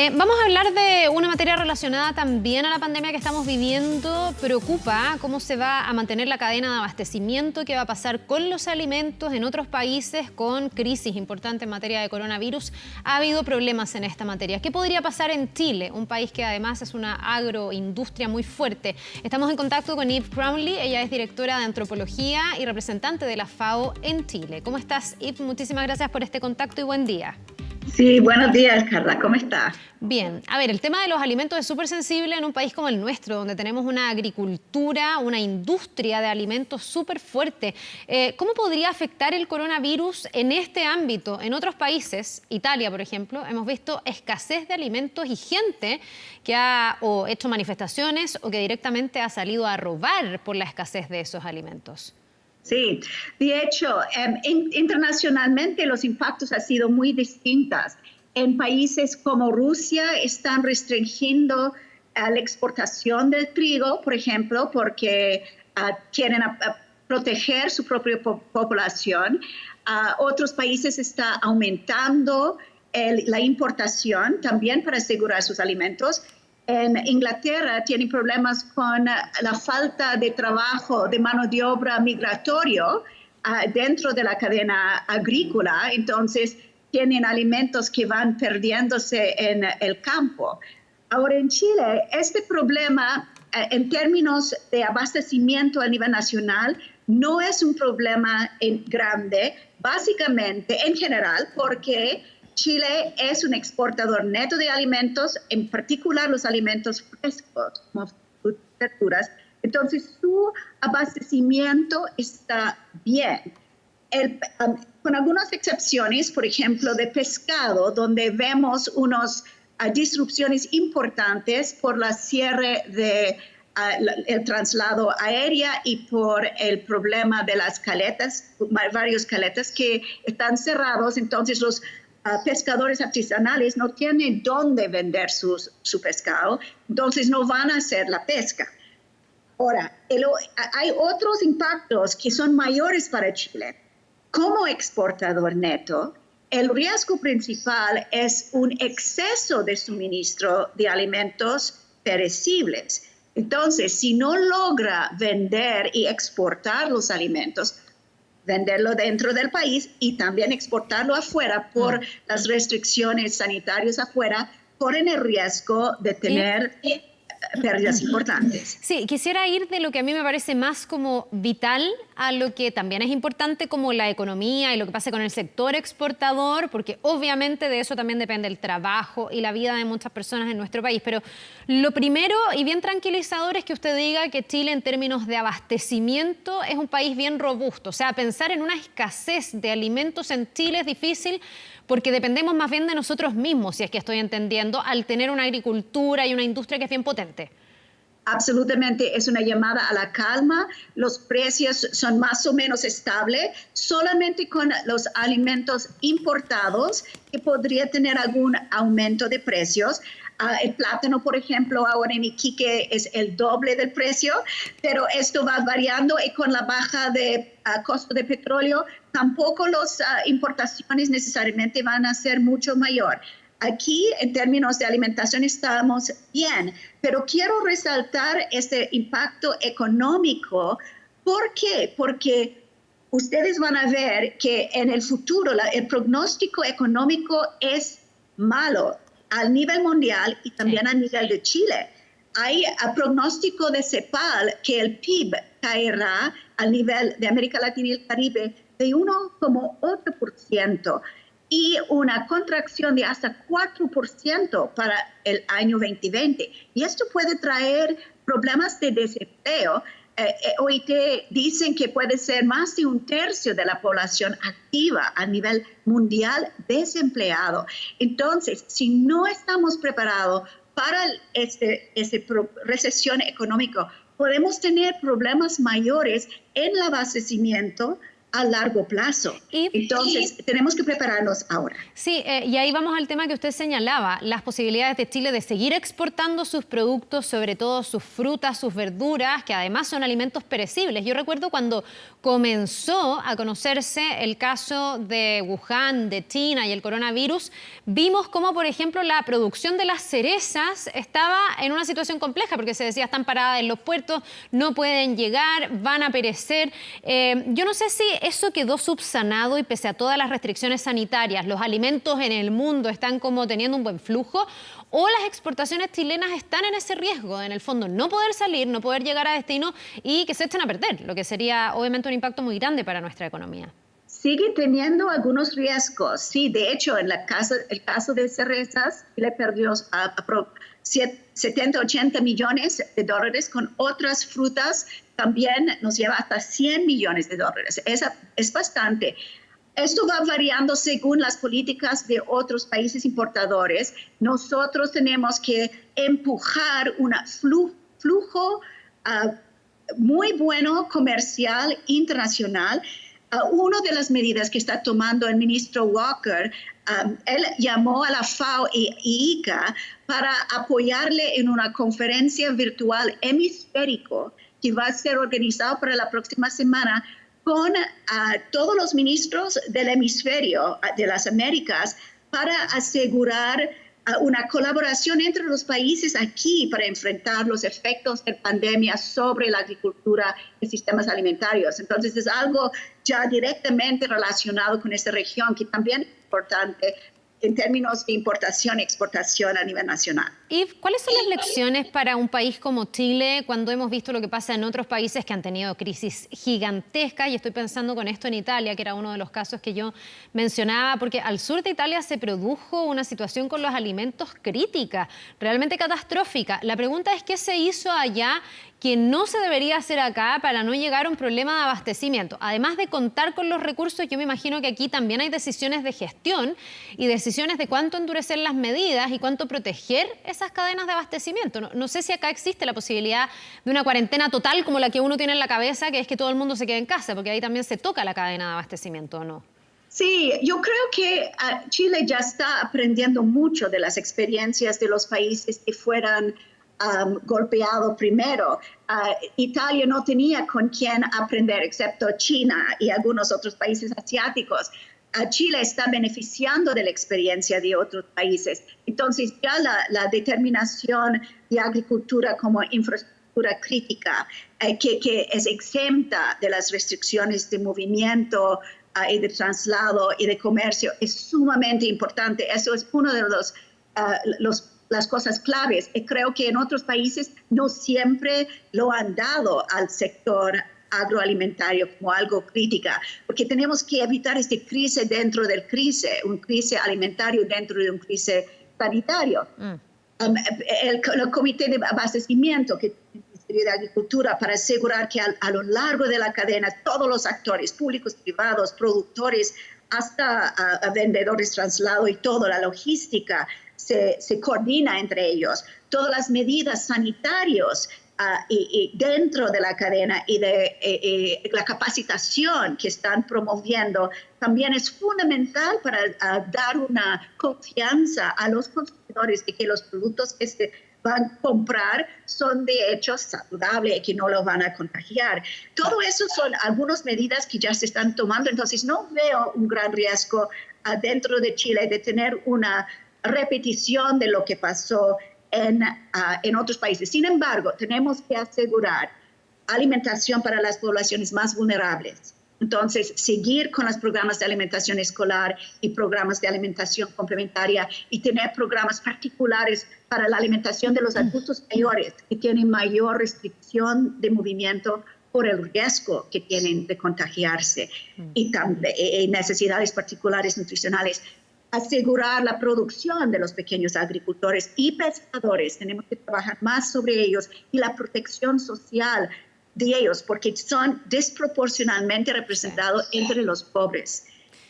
Vamos a hablar de una materia relacionada también a la pandemia que estamos viviendo. Preocupa cómo se va a mantener la cadena de abastecimiento, qué va a pasar con los alimentos en otros países con crisis importante en materia de coronavirus. Ha habido problemas en esta materia. ¿Qué podría pasar en Chile, un país que además es una agroindustria muy fuerte? Estamos en contacto con Eve Brownlee, ella es directora de antropología y representante de la FAO en Chile. ¿Cómo estás, Eve? Muchísimas gracias por este contacto y buen día. Sí, buenos días, Carla. ¿Cómo estás? Bien, a ver, el tema de los alimentos es súper sensible en un país como el nuestro, donde tenemos una agricultura, una industria de alimentos súper fuerte. ¿Cómo podría afectar el coronavirus en este ámbito? En otros países, Italia, por ejemplo, hemos visto escasez de alimentos y gente que ha o hecho manifestaciones o que directamente ha salido a robar por la escasez de esos alimentos. Sí, de hecho, internacionalmente los impactos han sido muy distintos. En países como Rusia están restringiendo la exportación del trigo, por ejemplo, porque quieren proteger su propia población. Otros países están aumentando la importación también para asegurar sus alimentos. En Inglaterra tienen problemas con la falta de trabajo, de mano de obra migratorio dentro de la cadena agrícola. Entonces, tienen alimentos que van perdiéndose en el campo. Ahora, en Chile, este problema, en términos de abastecimiento a nivel nacional, no es un problema grande, básicamente, en general, porque Chile es un exportador neto de alimentos, en particular los alimentos frescos, como frutas y verduras. Entonces, su abastecimiento está bien. Con algunas excepciones, por ejemplo, de pescado, donde vemos unas disrupciones importantes por la cierre el traslado aéreo y por el problema de las caletas, varios caletas que están cerrados. Entonces, los pescadores artesanales no tienen dónde vender su pescado, entonces no van a hacer la pesca. Ahora, hay otros impactos que son mayores para Chile. Como exportador neto, el riesgo principal es un exceso de suministro de alimentos perecibles. Entonces, si no logra vender y exportar los alimentos, venderlo dentro del país y también exportarlo afuera por las restricciones sanitarias afuera, corren el riesgo de tener pérdidas importantes. Sí, quisiera ir de lo que a mí me parece más como vital a lo que también es importante, como la economía y lo que pasa con el sector exportador, porque obviamente de eso también depende el trabajo y la vida de muchas personas en nuestro país. Pero lo primero y bien tranquilizador es que usted diga que Chile en términos de abastecimiento es un país bien robusto. O sea, pensar en una escasez de alimentos en Chile es difícil porque dependemos más bien de nosotros mismos, si es que estoy entendiendo, al tener una agricultura y una industria que es bien potente. Absolutamente, es una llamada a la calma. Los precios son más o menos estables, solamente con los alimentos importados que podría tener algún aumento de precios. El plátano, por ejemplo, ahora en Iquique es el doble del precio, pero esto va variando y con la baja de costo de petróleo, tampoco las importaciones necesariamente van a ser mucho mayor. Aquí, en términos de alimentación, estamos bien, pero quiero resaltar este impacto económico. ¿Por qué? Porque ustedes van a ver que en el futuro el pronóstico económico es malo a nivel mundial y también a nivel de Chile. Hay pronóstico de CEPAL que el PIB caerá a nivel de América Latina y el Caribe de 1,8%. y una contracción de hasta 4% para el año 2020. Y esto puede traer problemas de desempleo. OIT dicen que puede ser más de 1/3 de la población activa a nivel mundial desempleado. Entonces, si no estamos preparados para esta recesión económica, podemos tener problemas mayores en el abastecimiento a largo plazo. Entonces, tenemos que prepararnos ahora. Sí, y ahí vamos al tema que usted señalaba, las posibilidades de Chile de seguir exportando sus productos, sobre todo sus frutas, sus verduras, que además son alimentos perecibles. Yo recuerdo cuando comenzó a conocerse el caso de Wuhan, de China y el coronavirus, vimos cómo, por ejemplo, la producción de las cerezas estaba en una situación compleja, porque se decía, están paradas en los puertos, no pueden llegar, van a perecer. Yo no sé si eso quedó subsanado y pese a todas las restricciones sanitarias, los alimentos en el mundo están como teniendo un buen flujo, o las exportaciones chilenas están en ese riesgo, en el fondo no poder salir, no poder llegar a destino y que se echen a perder, lo que sería obviamente un impacto muy grande para nuestra economía. Sigue teniendo algunos riesgos. Sí, de hecho, en el caso de cerezas, le perdió 70, 80 millones de dólares. Con otras frutas también nos lleva hasta 100 millones de dólares. Es bastante. Esto va variando según las políticas de otros países importadores. Nosotros tenemos que empujar un flujo muy bueno comercial internacional. Una de las medidas que está tomando el ministro Walker, él llamó a la FAO y ICA para apoyarle en una conferencia virtual hemisférico que va a ser organizado para la próxima semana con todos los ministros del hemisferio de las Américas para asegurar una colaboración entre los países aquí para enfrentar los efectos de pandemia sobre la agricultura y sistemas alimentarios. Entonces es algo ya directamente relacionado con esta región que también es importante en términos de importación y exportación a nivel nacional. ¿Y cuáles son las lecciones para un país como Chile cuando hemos visto lo que pasa en otros países que han tenido crisis gigantescas? Y estoy pensando con esto en Italia, que era uno de los casos que yo mencionaba, porque al sur de Italia se produjo una situación con los alimentos crítica, realmente catastrófica. La pregunta es, ¿qué se hizo allá que no se debería hacer acá para no llegar a un problema de abastecimiento? Además de contar con los recursos, yo me imagino que aquí también hay decisiones de gestión y decisiones de cuánto endurecer las medidas y cuánto proteger esas cadenas de abastecimiento. No sé si acá existe la posibilidad de una cuarentena total como la que uno tiene en la cabeza, que es que todo el mundo se quede en casa, porque ahí también se toca la cadena de abastecimiento, ¿o no? Sí, yo creo que Chile ya está aprendiendo mucho de las experiencias de los países que fueran golpeado primero. Italia no tenía con quién aprender, excepto China y algunos otros países asiáticos. Chile está beneficiando de la experiencia de otros países. Entonces ya la determinación de agricultura como infraestructura crítica, que es exenta de las restricciones de movimiento y de traslado y de comercio, es sumamente importante. Eso es uno de las cosas claves. Y creo que en otros países no siempre lo han dado al sector agroalimentario como algo crítica, porque tenemos que evitar esta crisis dentro del crisis, un crisis alimentario dentro de un crisis sanitario. El comité de abastecimiento que tiene el Ministerio de Agricultura para asegurar que a lo largo de la cadena todos los actores públicos, privados, productores, hasta vendedores, traslado y toda la logística se coordina entre ellos. Todas las medidas sanitarias y dentro de la cadena y de la capacitación que están promoviendo también es fundamental para dar una confianza a los consumidores de que los productos que se van a comprar son de hecho saludables y que no los van a contagiar. Todo eso son algunas medidas que ya se están tomando, entonces no veo un gran riesgo dentro de Chile de tener una repetición de lo que pasó en otros países. Sin embargo, tenemos que asegurar alimentación para las poblaciones más vulnerables. Entonces, seguir con los programas de alimentación escolar y programas de alimentación complementaria y tener programas particulares para la alimentación de los adultos mayores que tienen mayor restricción de movimiento por el riesgo que tienen de contagiarse y también necesidades particulares nutricionales. Asegurar la producción de los pequeños agricultores y pescadores. Tenemos que trabajar más sobre ellos y la protección social de ellos, porque son desproporcionalmente representados entre los pobres.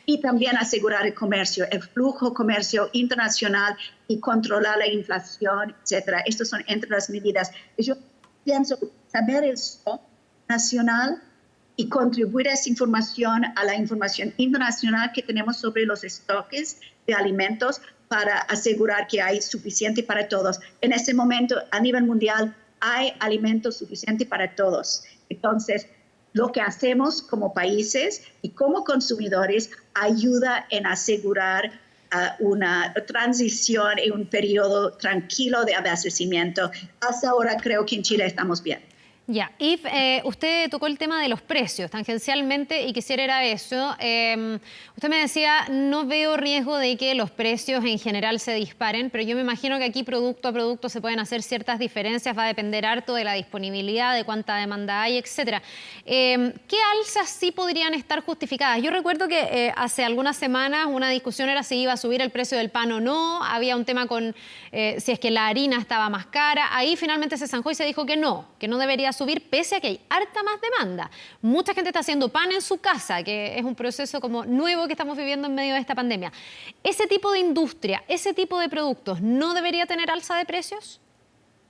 Y también asegurar el comercio, el flujo comercio internacional y controlar la inflación, etcétera. Estas son entre las medidas. Yo pienso saber el stock nacional y contribuir a esa información, a la información internacional que tenemos sobre los estoques de alimentos para asegurar que hay suficiente para todos. En este momento, a nivel mundial, hay alimentos suficientes para todos. Entonces, lo que hacemos como países y como consumidores ayuda en asegurar una transición y un periodo tranquilo de abastecimiento. Hasta ahora creo que en Chile estamos bien. Ya, Yves, usted tocó el tema de los precios tangencialmente y quisiera ir a eso. Usted me decía, no veo riesgo de que los precios en general se disparen, pero yo me imagino que aquí producto a producto se pueden hacer ciertas diferencias, va a depender harto de la disponibilidad, de cuánta demanda hay, etcétera. ¿Qué alzas sí podrían estar justificadas? Yo recuerdo que hace algunas semanas una discusión era si iba a subir el precio del pan o no, había un tema con si es que la harina estaba más cara, ahí finalmente se zanjó y se dijo que no debería subir pese a que hay harta más demanda. Mucha gente está haciendo pan en su casa, que es un proceso como nuevo que estamos viviendo en medio de esta pandemia. ¿Ese tipo de industria, ese tipo de productos no debería tener alza de precios?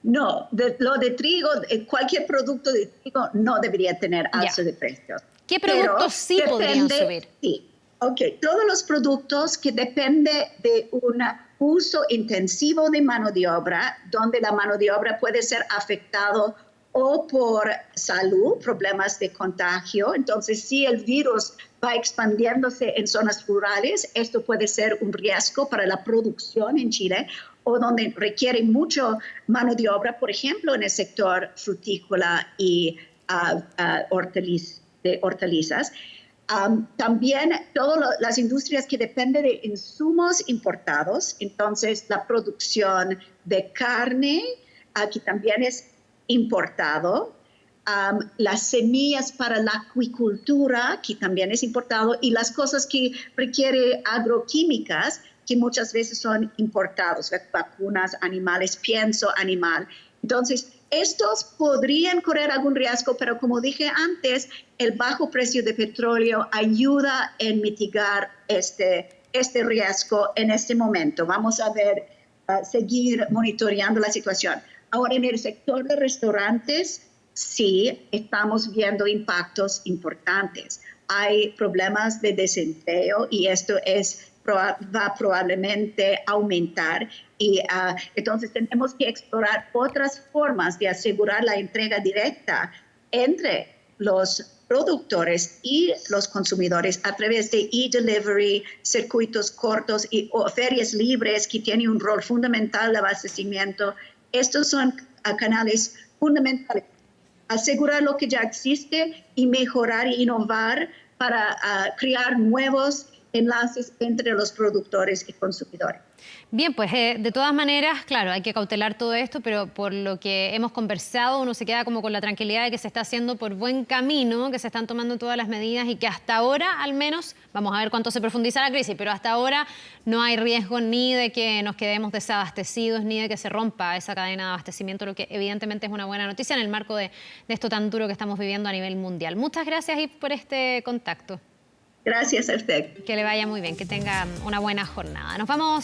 No, lo de trigo, cualquier producto de trigo no debería tener alza de precios. ¿Qué productos sí podrían subir? Sí, todos los productos que dependen de un uso intensivo de mano de obra, donde la mano de obra puede ser afectado o por salud, problemas de contagio. Entonces, si el virus va expandiéndose en zonas rurales, esto puede ser un riesgo para la producción en Chile, o donde requiere mucho mano de obra, por ejemplo, en el sector frutícola y hortalizas. También todas las industrias que dependen de insumos importados, entonces la producción de carne, aquí también es importado, las semillas para la acuicultura, que también es importado, y las cosas que requieren agroquímicas, que muchas veces son importados, vacunas, animales, pienso animal. Entonces, estos podrían correr algún riesgo, pero como dije antes, el bajo precio de petróleo ayuda en mitigar este riesgo en este momento. Vamos a ver, seguir monitoreando la situación. Ahora, en el sector de restaurantes, sí, estamos viendo impactos importantes. Hay problemas de desempleo y esto va probablemente a aumentar. Y entonces tenemos que explorar otras formas de asegurar la entrega directa entre los productores y los consumidores a través de e-delivery, circuitos cortos o ferias libres que tienen un rol fundamental de abastecimiento. Estos son canales fundamentales. Asegurar lo que ya existe y mejorar e innovar para crear nuevos enlaces entre los productores y consumidores. Bien, pues de todas maneras, claro, hay que cautelar todo esto, pero por lo que hemos conversado, uno se queda como con la tranquilidad de que se está haciendo por buen camino, que se están tomando todas las medidas y que hasta ahora, al menos, vamos a ver cuánto se profundiza la crisis, pero hasta ahora no hay riesgo ni de que nos quedemos desabastecidos, ni de que se rompa esa cadena de abastecimiento, lo que evidentemente es una buena noticia en el marco de esto tan duro que estamos viviendo a nivel mundial. Muchas gracias, Yves, por este contacto. Gracias a usted. Que le vaya muy bien, que tenga una buena jornada. Nos vamos a